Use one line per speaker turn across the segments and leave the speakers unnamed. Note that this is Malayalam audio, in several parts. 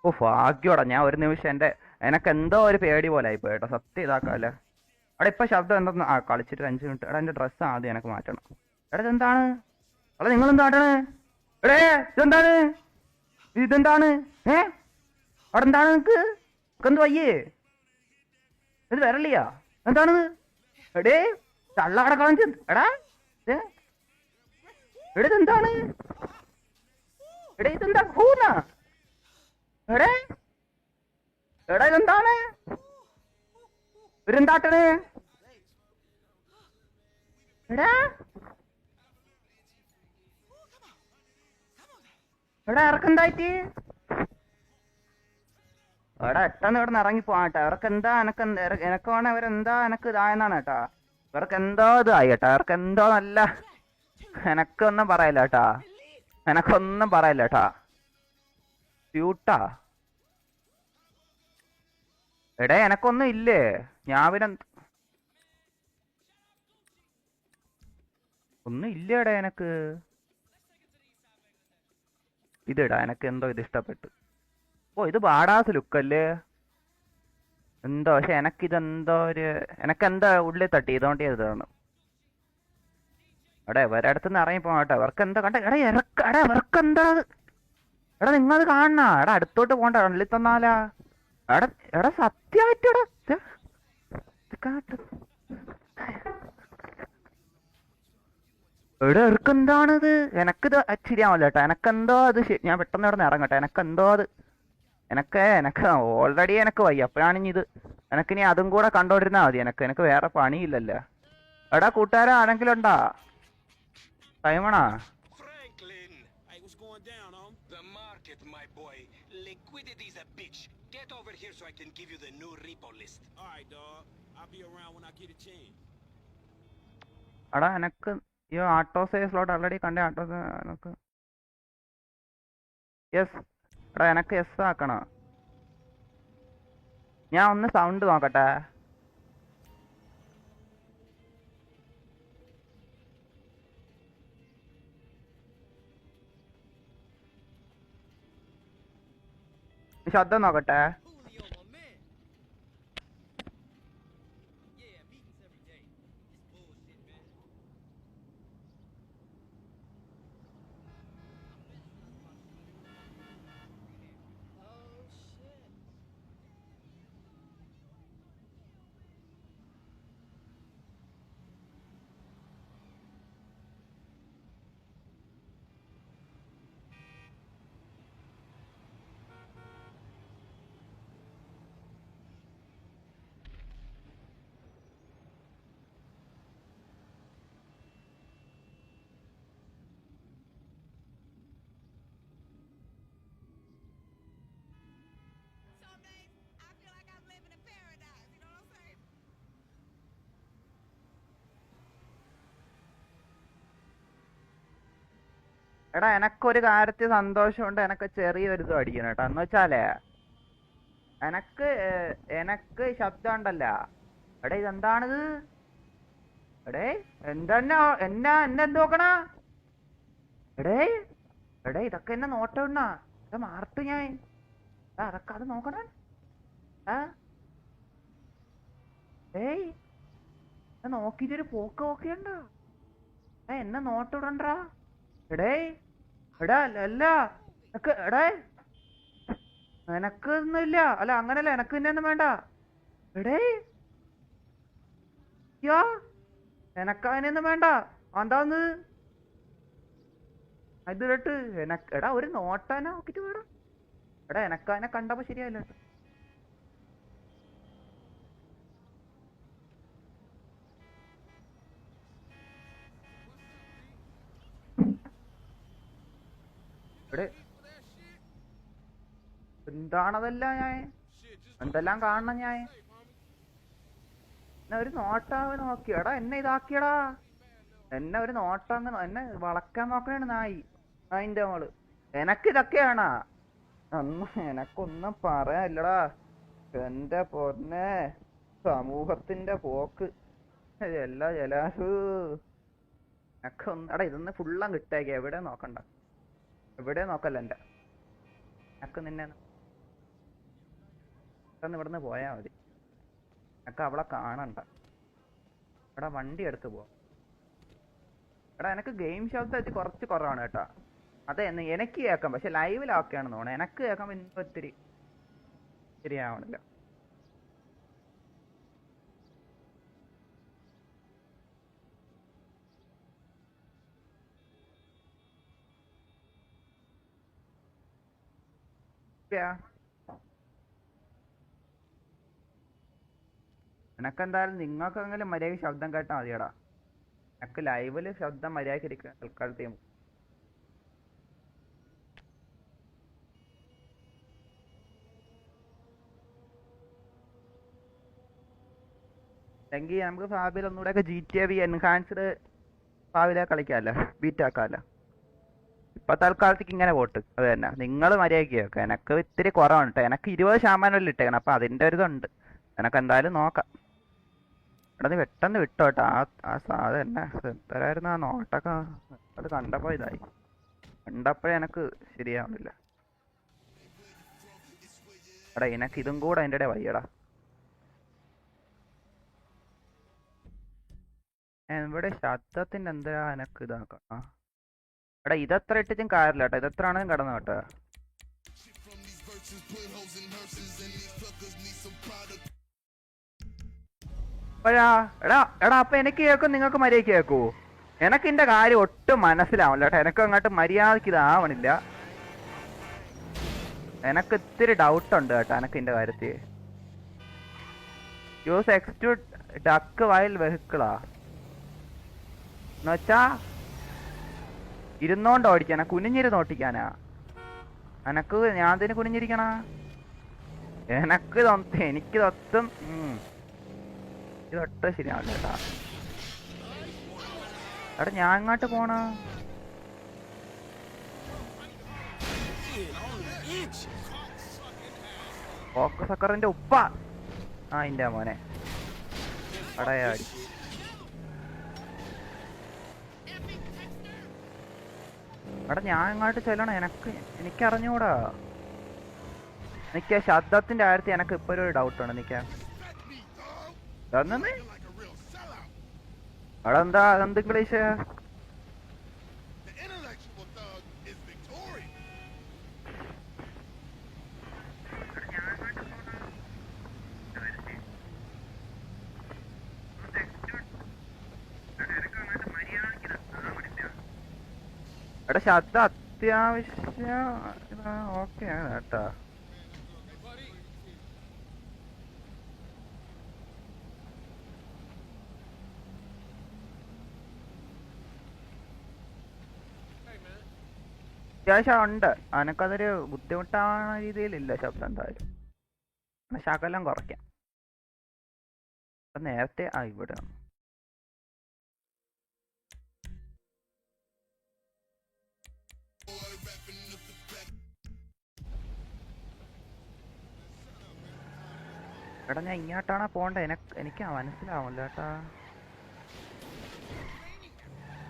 ഓ ഭാഗ്യോടാ, ഞാൻ ഒരു നിമിഷം എനക്ക് എന്തോ ഒരു പേടി പോലെ ആയിപ്പോയി കേട്ടോ, സത്യം ഇതാക്കാല്ലേ. എടാ ഇപ്പൊ ശബ്ദം എന്തെന്ന് കളിച്ചിട്ട് 5 മിനിറ്റ്. എടാ എന്റെ ഡ്രസ്സ് ആദ്യം എനക്ക് മാറ്റണം. എടാ ഇതെന്താണ്? എടാ നിങ്ങൾ എന്താട്ടണ്? എടേ ഇതെന്താണ്? ഇതെന്താണ്? അവിടെ എന്താണ് നിങ്ങക്ക്? എന്ത് വയ്യേ? ഇത് വരളിയാ? എന്താണ്? എടേ തള്ളാടെ കാണിച്ച്. എടാ എടാ ഇതെന്താണ്? എടേ ഇതെന്താ ഹൂന്നാ? എടേ എടാ ഇതെന്താണ്? ഇവരെന്താട്ടണ്? എടാ എടാ ഇറക്കെന്തായിട്ട്? എടാ എട്ടെന്ന് ഇവിടെ നിന്ന് ഇറങ്ങി പോകട്ടെ. ഇവർക്ക് എന്താ എനക്ക് വേണേ ഇവരെന്താ എനക്ക് ഇതായെന്നാണ് കേട്ടാ. ഇവർക്ക് എന്തോ ഇതായി കേട്ടാ. ഇവർക്ക് എന്തോ നല്ല എനക്കൊന്നും പറയില്ല കേട്ടാ. എനക്കൊന്നും പറയില്ല കേട്ടാ. ക്യൂട്ടാ. എടേ എനക്കൊന്നും ഇല്ലേ? ഞാൻ പിന്നെ ഒന്നും ഇല്ലേടാ എനക്ക്. ഇതിടാ, എനക്ക് എന്തോ ഇത് ഇഷ്ടപ്പെട്ടു. ഓ ഇത് ബാഡാസ് ലുക്കല്ലേ എന്തോ. പക്ഷെ എനക്കിതെന്തോ എനക്കെന്താ ഉള്ളിൽ തട്ടി, ഇതുകൊണ്ട് ഇതാണ്. എടാ ഇവരടുത്തുനിന്ന് ഇറങ്ങി പോകട്ടെ. ഇവർക്ക് എന്താ കണ്ട? എടാ എടാ ഇവർക്ക് എന്താ? എടാ നിങ്ങളത് കാണണ? എടാ അടുത്തോട്ട് പോകണ്ട, ഉള്ളിൽ തന്നാലാ. എടാ എടാ സത്യമായിട്ടെടാ എടാ ഇവർക്കെന്താണിത്? എനക്കിത് ശരിയാവല്ലോ കേട്ടോ. എനക്കെന്തോ അത് ഞാൻ പെട്ടെന്ന് ഇവിടെ നിന്ന് ഇറങ്ങട്ടെ. എനക്കെന്തോ അത് എനക്ക് ഓൾറെഡി എനക്ക് വയ്യ. അപ്പോഴാണ് ഇത് എനക്കിനി അതും കൂടെ കണ്ടോണ്ടിരുന്നാ മതി. എനക്ക് വേറെ പണിയില്ലല്ലോ. എടാ കൂട്ടുകാരാ ആരെങ്കിലും ഉണ്ടാ? ടൈമണാ? എടാ എനക്ക് ഈ ആട്ടോ സേവ് സ്ലോട്ട് ഓൾറെഡി കണ്ടേ. ആട്ടോ എനക്ക് യെസ്. എടാ എനക്ക് യെസ് ആക്കണം. ഞാൻ ഒന്ന് സൗണ്ട് നോക്കട്ടെ. ശബ്ദം നോക്കട്ടെ. എടാ എനക്കൊരു കാര്യത്തിൽ സന്തോഷമുണ്ട്. എനക്ക് ചെറിയൊരു ഇത് അടിക്കണം കേട്ടോ. എന്ന് വെച്ചാലേ എനക്ക് ശബ്ദം ഉണ്ടല്ല. എടേ ഇതെന്താണിത്? എടേ എന്നെ നോക്കണ? എടേ എടേ ഇതൊക്കെ എന്നെ നോട്ടണ്ണ. ഇത് മാർത്തു ഞാൻ. അതൊക്കെ അത് നോക്കണ. ഏയ് നോക്കിട്ടൊരു പോക്ക് നോക്കിയണ്ട. എന്നെ നോട്ടിടണ്ടാ. എടേ എടാ അല്ല എടേ എനക്കൊന്നും ഇല്ല. അല്ല അങ്ങനല്ല, എനക്ക് പിന്നെ ഒന്നും വേണ്ട. എടേ യോ എനക്ക് അതിനൊന്നും വേണ്ട. എന്താന്ന് ഇത് കേട്ട് എടാ ഒരു നോട്ടാനെ നോക്കിട്ട് വേണം. എടാ എനക്ക് അതിനെ കണ്ടപ്പോ ശരിയായില്ല. എന്താണതല്ല ഞാൻ എന്തെല്ലാം കാണണം ഞാൻ. എന്നെ ഒരു നോട്ടാവ് നോക്കി. എടാ എന്നെ ഇതാക്കിയടാ. എന്നെ ഒരു നോട്ടം എന്നെ വളക്കാൻ നോക്കണേണ് നായി. അതിന്റെ മോള് എനക്കിതൊക്കെയാണാ? എനക്കൊന്നും പറയാനില്ലടാ. എന്റെ പൊന്നെ സമൂഹത്തിന്റെ പോക്ക് എല്ലാ ജലാഹു. എനക്കൊന്നും എടാ ഇതൊന്ന് ഫുള്ളം കിട്ടേക്ക്. എവിടെ നോക്കണ്ട, എവിടെ നോക്കല്ല എന്റെ എനക്ക് നിന്നെ പെട്ടെന്ന് ഇവിടുന്ന് പോയാൽ മതി. എനിക്ക് അവളെ കാണണ്ട. എടാ വണ്ടി എടുത്ത് പോവാം. എടാ എനിക്ക് ഗെയിം ശബ്ദം വെച്ച് കുറച്ച് കുറവാണ് കേട്ടോ. അതെ എനിക്ക് കേൾക്കാം, പക്ഷെ ലൈവിലാക്കുകയാണെന്ന് തോന്നുന്നു. എനിക്ക് കേൾക്കാൻ ഇപ്പൊ ഒത്തിരി ശരിയാവണില്ല. എനക്കെന്തായാലും നിങ്ങൾക്കെങ്കിലും മര്യാദ ശബ്ദം കേട്ടാൽ മതിയടാ. എനിക്ക് ലൈവില് ശബ്ദം മര്യാദക്ക് ഇരിക്കുക തൽക്കാലത്തെയും. അല്ലെങ്കിൽ നമുക്ക് ഭാവിയിൽ ഒന്നുകൂടെ GTA എൻഹാൻസ്ഡ് ഭാവിയിലെ കളിക്കാമല്ലോ, ബീറ്റാക്കാമല്ലോ. ഇപ്പൊ തൽക്കാലത്തേക്ക് ഇങ്ങനെ പോട്ട്. അത് തന്നെ നിങ്ങൾ മര്യാദക്ക് കേൾക്കുക. എനക്ക് ഇത്തിരി കുറവാണ് കേട്ടോ. എനക്ക് 20% ഇട്ടേക്കണം. അപ്പൊ അതിന്റെ ഒരു ഇതുണ്ട്. എനക്ക് എന്തായാലും നോക്കാം. എടാ നീ പെട്ടെന്ന് വിട്ടോ കേട്ടോ. ആ സാധനം തന്നെ എന്തരായിരുന്നു ആ നോട്ടൊക്കെ. അത് കണ്ടപ്പോ ഇതായി. കണ്ടപ്പോഴേ എനക്ക് ശരിയാവുന്നില്ല. എടാ എനക്ക് ഇതും കൂടെ അതിൻ്റെ ഇടയിൽ വയ്യടാ. ഇവിടെ ശബ്ദത്തിന്റെ എന്താ എനക്ക് ഇതാക്കാം. എടാ ഇതെത്ര ഇട്ടിട്ടും കാര്യമില്ല കേട്ടോ. ഇതെത്ര ആണെങ്കിലും കടന്നു കേട്ടോ. എടാ എടാ അപ്പൊ എനിക്ക് കേൾക്കും, നിങ്ങൾക്ക് മര്യാദക്ക് കേൾക്കൂ. എനക്ക് ഇതിന്റെ കാര്യം ഒട്ടും മനസ്സിലാവില്ല കേട്ടോ. എനക്ക് അങ്ങോട്ട് മര്യാദക്ക് ഇതാവണില്ല. എനക്ക് ഇത്തിരി ഡൗട്ട് ഉണ്ട് കേട്ടോ എനക്ക് ഇതിന്റെ കാര്യത്തിൽ. യൂസ് എക്സ്റ്റ്യൂട്ട് ഡക്ക് വൈൽ വെഹിക്കിളാ എന്നുവെച്ചാ ഇരുന്നോണ്ട് ഓടിക്കാനാ, കുനിഞ്ഞിരുന്ന് ഓട്ടിക്കാനാ? എനക്ക് ഞാൻ തന്നെ കുനിഞ്ഞിരിക്കണ? എനിക്ക് തൊത്തും ഇതൊട്ടും ശരിയാവില്ല കേട്ടാ. എടാ ഞാൻ ഇങ്ങോട്ട് പോണ ഫോക്കസ് സക്കറിന്റെ ഉപ്പ. ആ ഇന്റെ മോനെ അടയാടി. എടാ ഞാൻ ഇങ്ങോട്ട് ചെല്ലണം. എനിക്കറിഞ്ഞൂടാ. എനിക്ക് ശബ്ദത്തിന്റെ കാര്യത്തിൽ എനക്ക് ഇപ്പൊ ഒരു ഡൗട്ടാണ്. എടാ എന്താ എന്ത് ഇംഗ്ലീഷ്? എടാ ശബ്ദം അത്യാവശ്യം ഓക്കെ ആണ് കേട്ടാ. അത്യാവശ്യം ഉണ്ട്. അനക്കതൊരു ബുദ്ധിമുട്ടാവുന്ന രീതിയിലില്ല ശബ്ദം. എന്തായാലും ശകലം കുറയ്ക്കാം. നേരത്തെ ഇവിടെ എടാ ഞാൻ ഇങ്ങോട്ടാണോ പോണ്ടേ? എനിക്ക് മനസ്സിലാവില്ല കേട്ടാ.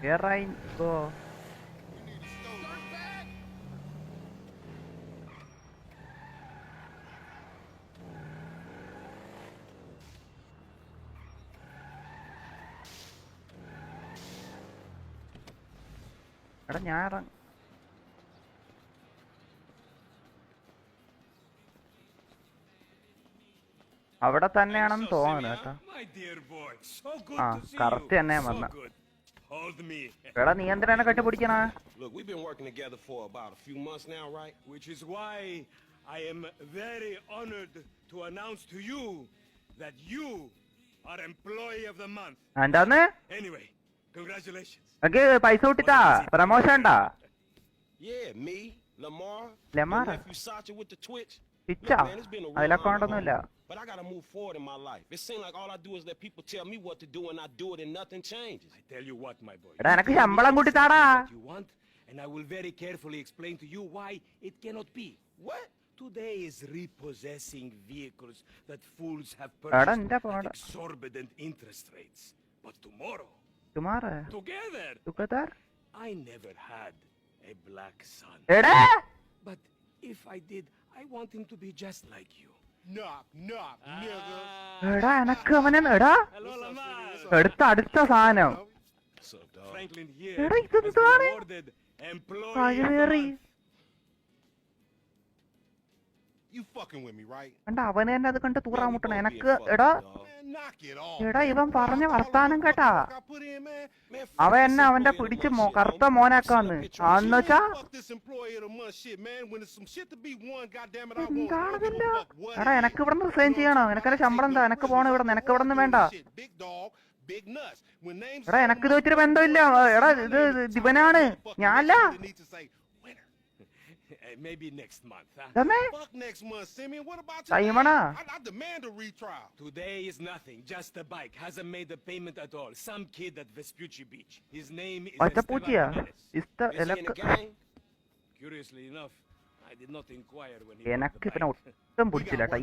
വേറെ ഇപ്പോ എടാ ഞാൻ അവിടെ തന്നെയാണെന്ന് തോന്നുന്നു കേട്ടോ. ആ കറക്റ്റ് തന്നെ വന്ന. എടാ നീ എന്തിനാ കെട്ടിപ്പിടിക്കണ?
Look, we've been working together for about a few months now, right?
Which is why I am very honored to announce to you that you are Employee of the Month.
എന്താന്ന്?
Anyway, congratulations.
എനിക്ക് പൈസ കൂട്ടിട്ടാ പ്രമോഷൻ ഉണ്ടാ?
Yeah, me, Lamar,
Lamar?
your nephew Sacha with the Twitch.
പിച്ചാ
Look, man, it's been a real
അതിലൊക്കെ
honor,
ഉണ്ടൊന്നുമില്ല.
but I gotta move forward in my life. It seems like all I do is let people tell me what to do and I do it and nothing changes.
I tell you what, my boy.
എടാ എനക്ക് ശമ്പളം കൂട്ടിത്താടാ.
What you want, and I will very carefully explain to you why it cannot be.
What?
Today is repossessing vehicles that fools have
എടാ
purchased
എന്റെ
at
phone
exorbitant interest rates. But tomorrow,
Kumar
together,
സുഖത്താർ
I never had a black son.
എടാ
But if I did, I want him to be just like you. nigga.
എടാ എനക്ക് അവനെ എടാ
Hello, Lamar.
അടുത്ത സാധനം.
What's up, dog?
Franklin here
എടാ
has been
ഇതെന്താണ്?
awarded Employee of the
കഴിവേറി.
Month.
You fucking with me, right?
കണ്ട അവനെ തന്നെ അത് കണ്ട് തൂറാൻ
Man, we
മുട്ടണ
both
എനക്ക്
being fucked,
എടാ
dog.
Man, knock it off.
എടാ
man.
ഇവൻ പറഞ്ഞ
All the
വർത്താനം
fucking
കേട്ടാ
work I put in, man.
Man, fuck
അവൻ
this
എന്നെ അവന്റെ
employee of the
പിടിച്ച്
month shit,
കറുത്ത
homie.
മോനാക്കാന്ന്
Send a picture of
അന്ന്
shit.
വെച്ചാ
Fuck this employee of the month shit, man. When there's some shit to be won, goddamn it, I want it. I don't
എന്താണതില്ല
give a fuck what
എടാ
it
എനക്ക്
is.
ഇവിടെ നിന്ന്
You
റിസൈൻ
know
ചെയ്യണോ
what I'm
എനക്കൊരു
saying?
ശമ്പളം എന്താ
I
എനക്ക്
take no
പോണം ഇവിടെ
prisoners.
എനക്ക് ഇവിടെ നിന്ന് വേണ്ട
Shit, big dog, big nuts. When names
എടാ എനക്ക് ഇത് വെച്ചൊരു ബന്ധമില്ല എടാ ഇത് ഇവനാണ് ഞാനല്ല
Maybe next month, huh?
ഇതമ്മേ
Fuck next month, Simeon. What about
Saimana.
I demand a retrial.
Today is nothing, just a bike. Hasn't made a payment at all. Some kid at Vespucci Beach. His name is
ഒറ്റപ്പൂച്ചിയാ
Esteban Jimenez.
ഇസ്ത
Is he in
എനക്ക്
the gang?
Curiously enough, I did not inquire when he
എനക്ക്
bought the
ഇവനെ
bike.
ഒട്ടും പിടിച്ചില്ല കേട്ടാ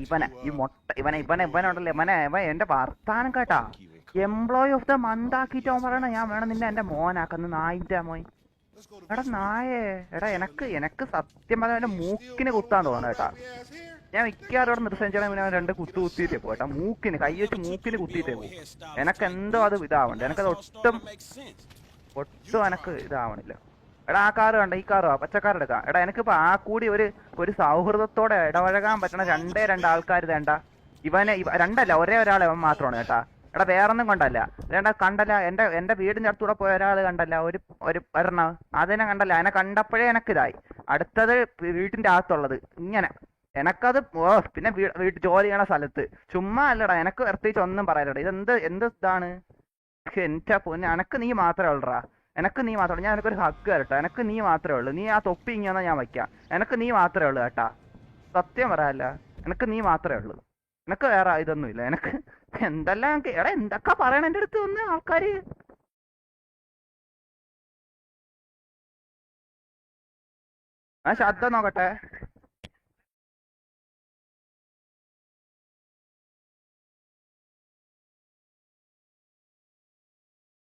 ഇവനുണ്ടല്ലോ ഇവനെ എന്റെ വർത്താനം കേട്ടാ എംപ്ലോയി ഓഫ് ദ മന്ത് ആക്കിയിട്ട് അവൻ പറയണ ഞാൻ വേണം നിന്നെ എന്റെ മോനാക്കുന്നു നായിന്റെ മോൻ
Let's go to
എടാ നായേ എടാ എനക്ക് സത്യം പറഞ്ഞ അവന്റെ മൂക്കിന് കുത്താൻ തോന്നണം കേട്ടാ ഞാൻ മിക്കവാറും നിർദ്ദേശം ചെയ്യണം ഇവനെ അവൻ രണ്ട് കുത്തിയിട്ടേ പോട്ടാ മൂക്കിന് കൈ വെച്ച് മൂക്കിന് കുത്തിയിട്ടേ പോകും എനക്ക് എന്തോ അത് ഇതാവണ്ട എനക്കത് ഒട്ടും എനക്ക് ഇതാവണില്ല എടാ ആ കാറ് കണ്ട ഈ കാറോ പച്ചക്കാർ എടുക്കാം എടാ എനിക്കിപ്പോ ആ കൂടി ഒരു സൗഹൃദത്തോടെ ഇടപഴകാൻ പറ്റണ രണ്ട് ആൾക്കാർ വേണ്ട ഇവനെ രണ്ടല്ല ഒരേ ഒരാളെ അവൻ മാത്രമാണ് കേട്ടാ എടാ വേറൊന്നും കണ്ടല്ല കണ്ടല്ല എന്റെ വീടിന്റെ അടുത്തൂടെ പോയ ഒരാൾ കണ്ടല്ല ഒരു ഒരെണ്ണം അതിനെ കണ്ടല്ല അതിനെ കണ്ടപ്പോഴേ എനക്കിതായി അടുത്തത് വീട്ടിന്റെ അകത്തുള്ളത് ഇങ്ങനെ എനക്കത് പിന്നെ വീട്ടിൽ ജോലി ചെയ്യണ സ്ഥലത്ത് ചുമ്മാ അല്ലടാ എനക്ക് പ്രത്യേകിച്ച് ഒന്നും പറയാലടാ എന്ത് ഇതാണ് എന്റെ പൊന്നെ എനക്ക് നീ മാത്രമേ ഉള്ളടാ എനക്ക് നീ മാത്രമേ ഞാൻ എനിക്കൊരു ഹക്ക് കേട്ടോ എനക്ക് നീ മാത്രമേ ഉള്ളൂ നീ ആ തൊപ്പി ഇങ്ങനെ ഞാൻ വയ്ക്കാം എനക്ക് നീ മാത്രമേ ഉള്ളൂ കേട്ടാ സത്യം പറയാല്ല എനക്ക് നീ മാത്രമേ ഉള്ളൂ എനക്ക് വേറെ ഇതൊന്നുമില്ല എനക്ക് എന്തെല്ലാം എടാ എന്തൊക്കെ പറയണ എന്റെ അടുത്ത് വന്ന് ആൾക്കാര് ആ ശബ്ദം നോക്കട്ടെ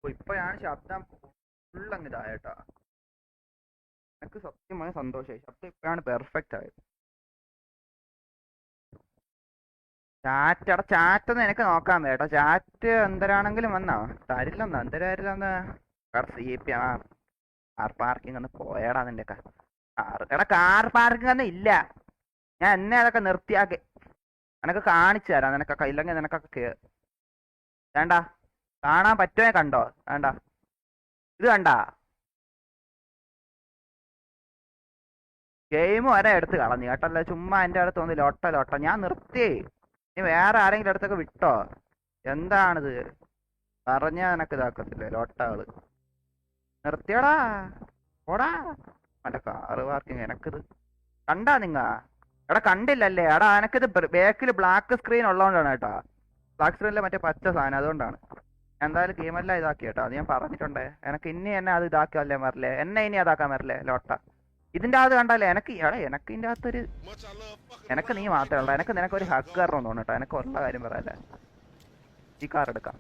ഇപ്പോഴാണ് ശബ്ദം ഫുള്ളങ്ങ് ഇതായേട്ടാ എനിക്ക് സത്യമായ സന്തോഷമായി ശബ്ദം ഇപ്പോഴാണ് പെർഫെക്റ്റ് ആയത് ചാറ്റൊന്നും എനിക്ക് നോക്കാൻ കേട്ടോ ചാറ്റ് എന്തരാണെങ്കിലും വന്നോ തരില്ലെന്നോ എന്തരാരില്ലെന്ന് കാർ പാർക്കിംഗ് ഒന്ന് പോയടാ നിന്റെ എടാ കാർ പാർക്കിംഗ് ഒന്നും ഇല്ല ഞാൻ എന്നെ അതൊക്കെ നിർത്തിയാക്കി നിനക്ക് കാണിച്ചു തരാം നിനക്കൊക്കെ ഇല്ലെങ്കിൽ നിനക്കൊക്കെ വേണ്ട കാണാൻ പറ്റുമോ കണ്ടോ വേണ്ട ഇത് കണ്ടാ ഗെയിം വരെ എടുത്ത് കളഞ്ഞു കേട്ടല്ലേ ചുമ്മാ എൻ്റെ അടുത്ത് വന്ന് ലോട്ട ഞാൻ നിർത്തി നീ വേറെ ആരെങ്കിലും അടുത്തൊക്കെ വിട്ടോ എന്താണിത് പറഞ്ഞാ എനക്ക് ഇതാക്കത്തില്ലേ ലോട്ടകള് നിർത്തിയടാ ഓടാ മറ്റേ കാറ് പാർക്കിങ് എനക്കിത് കണ്ടാ എടാ കണ്ടില്ലല്ലേ എടാ എനക്കിത് ബാക്കിൽ ബ്ലാക്ക് സ്ക്രീൻ ഉള്ളതുകൊണ്ടാണ് കേട്ടാ ബ്ലാക്ക് സ്ക്രീനിലെ മറ്റേ പച്ച സാധനം അതുകൊണ്ടാണ് എന്തായാലും ഗെയിമെല്ലാം ഇതാക്കി കേട്ടോ അത് ഞാൻ പറഞ്ഞിട്ടുണ്ടേ എനക്ക് ഇനി എന്നെ അത് ഇതാക്കാല്ലേ വരില്ലേ എന്നെ ഇനി അതാക്കാൻ വരില്ലേ ലോട്ട ഇതിന്റെ അത് കണ്ടല്ലേ എനിക്ക് ഇതിന്റെ അകത്തൊരു എനക്ക് നീ മാത്രമേ ഉള്ളൂ നിനക്കൊരു ഹക്ക് കാരണം തോന്നുന്നു കേട്ടോ എനക്ക് ഉള്ള കാര്യം പറയല്ലേ ഈ കാർ എടുക്കാം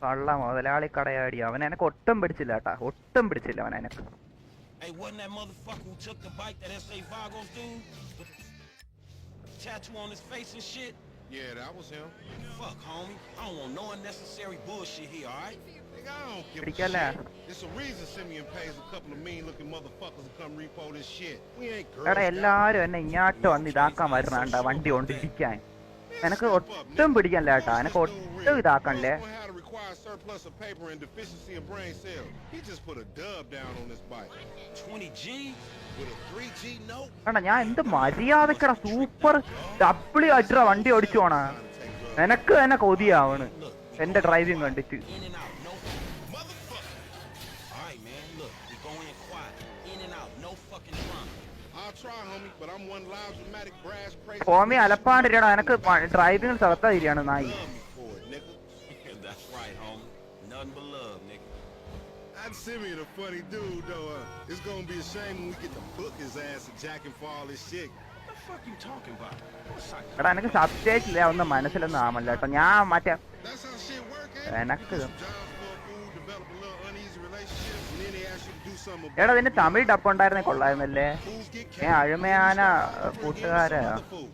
കള്ള മുതലാളി കടയാടി അവൻ എനക്ക് ഒട്ടും പിടിച്ചില്ല കേട്ടാ ഒട്ടും പിടിച്ചില്ല അവൻ എനക്ക്
Hey, wasn't that motherfucker who took the bike that S.A. Vagos dude? With the tattoo on his face and shit?
Yeah, that was him.
Fuck, homie. I don't want no unnecessary bullshit here, alright?
Nigga, I don't give a
പിടിക്കല്ലേ
shit. There's a reason Simeon pays a couple of mean-looking motherfuckers to come repo this shit. We ain't girls.
എടാ എല്ലാരും എന്നെ ഇങ്ങോട്ട് വന്ന് ഇതാക്കാൻ വരുന്നുണ്ട വണ്ടി കൊണ്ടിരിക്കാൻ എനക്ക് ഒട്ടും പിടിക്കല്ല കേട്ടാ എനക്ക് ഒട്ടും ഇതാക്കണല്ലേ
Surplus of paper and deficiency of brain cells. He just put a dub down on this bike.
20 G?
With a 3G note.
എടാ ഞാൻ എന്ത് മര്യാദക്കടാ സൂപ്പർ ഡബ്ല്യു അടിച്ച വണ്ടി ഓടിച്ചു പോണ എനക്ക് തന്നെ കൊതിയാവണ് എന്റെ ഡ്രൈവിംഗ് കണ്ടിട്ട്
In and out, no motherfucker. Alright, man, look, we go in quiet. In and out, no fucking drama.
I'll try, homie, but I'm one loud, dramatic, brass, crazy.
Homi അലപ്പാണ്ടിരിക്കടാ എനക്ക് ഡ്രൈവിംഗ് സ്ഥലത്തായിരിക്കാണ് നായി
Love me for it, nigga.
That's right, homie. Nothing but love, nigga.
I'd Simeon a funny dude, though. It's gonna be a shame when we get to book his ass and jack him for all this shit.
What the fuck you talking about? What's that?
എടാ എനിക്ക് സബ്ജക്റ്റ് ഇല്ല ഒന്നും മനസ്സിലൊന്നും ആമല്ല കേട്ടോ ഞാൻ മറ്റേ
That's how shit work, ain't it?
എനക്ക്
Some jobs for a fool, develop a little uneasy relationship, and then they ask you to do something
എടാ
about
ഇതിന്റെ തമിഴ് ഡപ്പ് ഉണ്ടായിരുന്നേ കൊള്ളായിരുന്നല്ലേ
Fools get
ഞാൻ അഴുമയാന കൂട്ടുകാരാ
fool.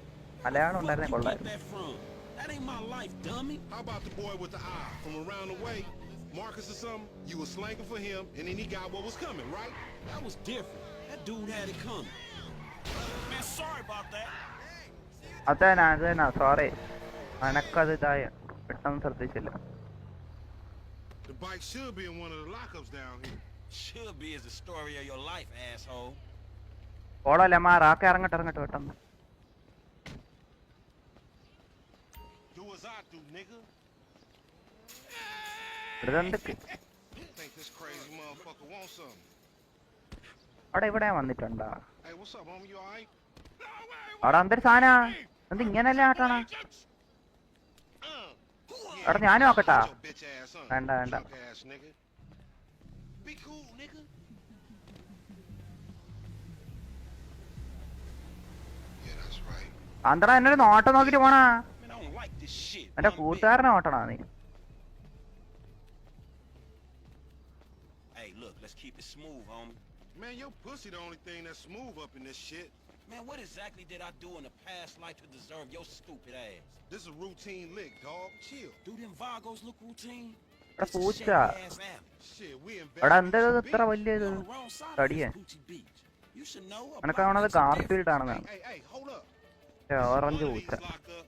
Malayalam
Where
ഉണ്ടായിരുന്നെ
you get
കൊള്ളായിരുന്നു.
that from? That ain't my life, dummy.
How about the boy with the eye from around the way? Marcus or something? You was slanking for him, and then he got what was coming, right?
That was different. That dude had it coming. Man, sorry about that.
അതന്നെ സോറി. എനക്കത് ഇതായ പെട്ടെന്ന് ശ്രദ്ധിച്ചില്ല.
The bike should be in one of the lockups down here.
Should be is the story of your life, asshole.
ഓളല്ലേ മാറാക്കെ ഇറങ്ങട്ടെ പെട്ടെന്ന്.
Do as I do, nigga.
ഇതെന്തൊക്കെ
Think this crazy motherfucker wants something.
അവിടെ ഇവിടെ വന്നിട്ടുണ്ടോ?
Hey, what's up, homie? You alright?
അവിടെ എന്തൊരു സാധനാ? എന്ത് ഇങ്ങനല്ലേ ആട്ടാണ്? അവിടെ ഞാനും നോക്കട്ടാ?
Your bitch ass, huh?
വേണ്ട.
Drunk ass nigga. Be cool, nigga. Yeah, that's right.
അന്തടാ എന്നൊരു നോട്ടം നോക്കിട്ട് പോണാ.
Man, I don't like this shit.
എന്റെ
one bit.
കൂട്ടുകാരനെ നോട്ടണാ നീ.
Hey, look, let's keep it smooth, homie.
Man, your pussy the only thing that's smooth up in this shit.
Man, what exactly did I do in a past life to deserve your stupid ass?
This is a routine lick, dog. Chill.
Do them Vagos look routine?
എടാ
It's a
പൂച്ച.
shady-ass alley.
Shit, we in
എടാ
Vegas
എന്താ ഇത്
Beach.
ഇത്ര വലിയ ഇത്?
On the wrong side of
തടിയേ.
this Gucci Beach. You should know. a
എനക്ക്
block
കാണുന്നത്
makes a
ഗാർഫീൽഡ്
difference.
ആണെന്നാണ്.
Hey, hold up.
Orange
One of
പൂച്ച.
these locked up.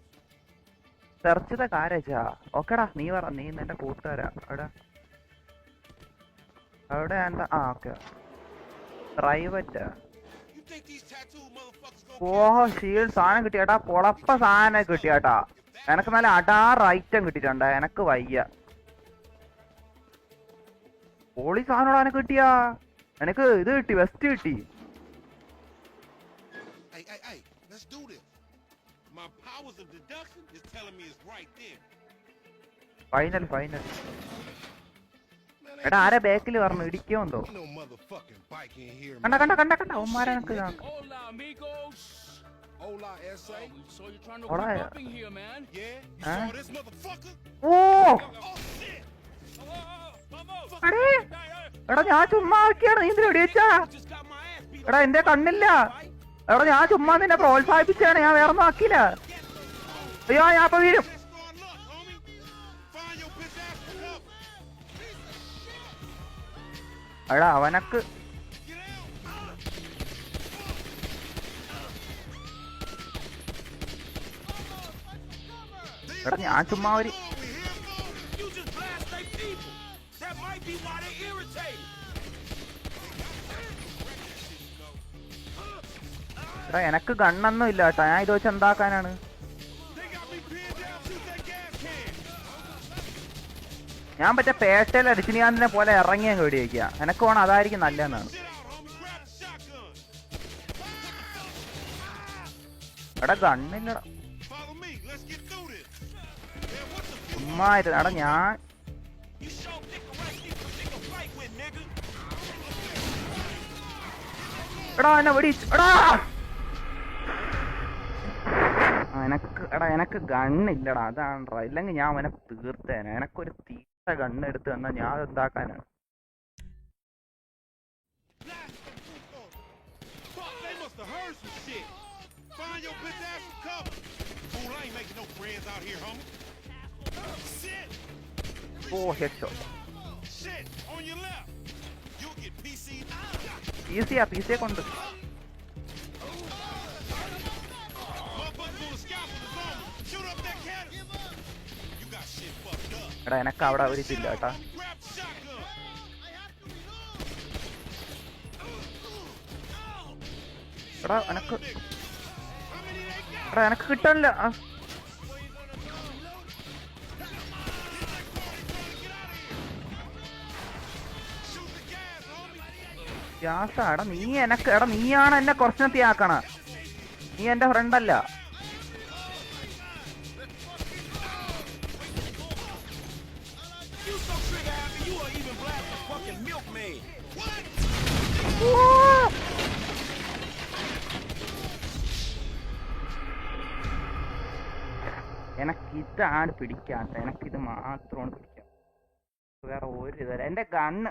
Search the കാരേജാ. ഓക്കെടാ നീ പറ, നീ എന്റെ കൂട്ടുകാരാ. അവിടെ എന്താ? Okay private.
You think these tattooed motherfuckers
ഓഹോ ഷീൽഡ് സാധനം കിട്ടിയാട്ടാ. പൊളപ്പ സാധനം കിട്ടിയാട്ടാ. എനക്ക് നല്ല അടാറ് ഐറ്റം കിട്ടിയിട്ടുണ്ട്. എനക്ക് വയ്യ. പൊളി സാധനോടാ എനക്ക് കിട്ടിയാ. എനക്ക് ഇത് കിട്ടി, വെസ്റ്റ് കിട്ടി.
Hey, let's do this. My powers of deduction is telling me it's right there.
Final.
Man,
എടാ ആരെ ബാക്കിൽ പറഞ്ഞു ഇടിക്കുമെന്തോ.
ain't no motherfucking bike in here,
കണ്ട
man.
കണ്ട അവന്മാരെ എനക്ക്
Hola, amigos.
Hola, S.A.
So you're trying to
Hola.
creep up in here, man?
Yeah? You
Huh?
saw this motherfucker?
Oh
Oh, shit!
Vamos.
എടേ എടാ ഞാൻ ചുമ്മാ ആക്കിയാണ്. നീ എന്തിനാ വെടിവെച്ചാ?
Just got my ass beat
എടാ എന്റെ കണ്ണില്ല. എടാ ഞാൻ ചുമ്മാ നിന്നെ പ്രോത്സാഹിപ്പിച്ചാണ്. ഞാൻ വേറെ ഒന്നും ആക്കിയില്ല. അയ്യോ ഞാൻ അപ്പൊ വീഴും.
Let's start luck, homie. Find your bitch ass for cover.
എടാ അവനക്ക്
Get out!
എടാ ഞാൻ ചുമ്മാ ഒരു
You just blast their people. That might be why they irritated.
എടാ എനക്ക് ഗണ്ണൊന്നും ഇല്ല കേട്ടോ. ഞാൻ ഇത് വെച്ച് എന്താക്കാനാണ്?
They got me pinned down. Shoot that gas can.
ഞാൻ പറ്റ പേട്ടയിൽ അടിച്ചിനിയാന്തിനെ പോലെ ഇറങ്ങിയ കേടി വയ്ക്കുക. എനക്ക് വേണം അതായിരിക്കും നല്ലതെന്നാണ്.
Shit out, homie. Grab the shotgun.
എടാ ഗണ്ണില്ലടാ.
Follow me. Let's get through this. Man, what the fuck?
ചുമ്മാ ഇരുന്ന്. എടാ ഞാൻ
You sure pick a right people to pick a fight with, nigga.
എടാ എന്നെ വെടി എടാ എനക്ക് ഗണ്ണില്ലടാ. അതാണ്ട്രാ. ഇല്ലെങ്കിൽ ഞാൻ അവനെ തീർത്തേനെ. എനക്കൊരു തീറ്റ ഗണ്ണ് എടുത്ത് തന്നാ ഞാൻ എന്താക്കാനാണ്?
Fuck, they must have heard some shit. Find your bitch ass some cover. Fool, I ain't making no friends out here, homie. Shit!
Oh headshot.
Shit! On your left. You'll get PC'd.
പീസിയെ കൊണ്ട്
Motherfuckers on the scaffold is on me. Shoot up that cannon. You got shit fucked up.
എടാ എനക്ക് അവിടെ അവരിതില്ല കേട്ടാ.
Homie, grab the shotgun.
എടാ എനക്ക്
How many they got?
എടാ എനക്ക് കിട്ടണില്ല.
Shoot the gas, homie.
ഗ്യാസാ. എടാ നീയാണ് എന്നെ കുറച്ചിനത്തി ആക്കണ. നീ എന്റെ ഫ്രണ്ട് അല്ല.
You so trigger happy you will even blast a fucking milkman.
എനക്കിതാണ് പിടിക്കാത്ത. എനക്കിത് മാത്രമാണ് പിടിക്കാം. വേറെ ഒരു ഇതല്ല. എന്റെ ഗണ്ണ്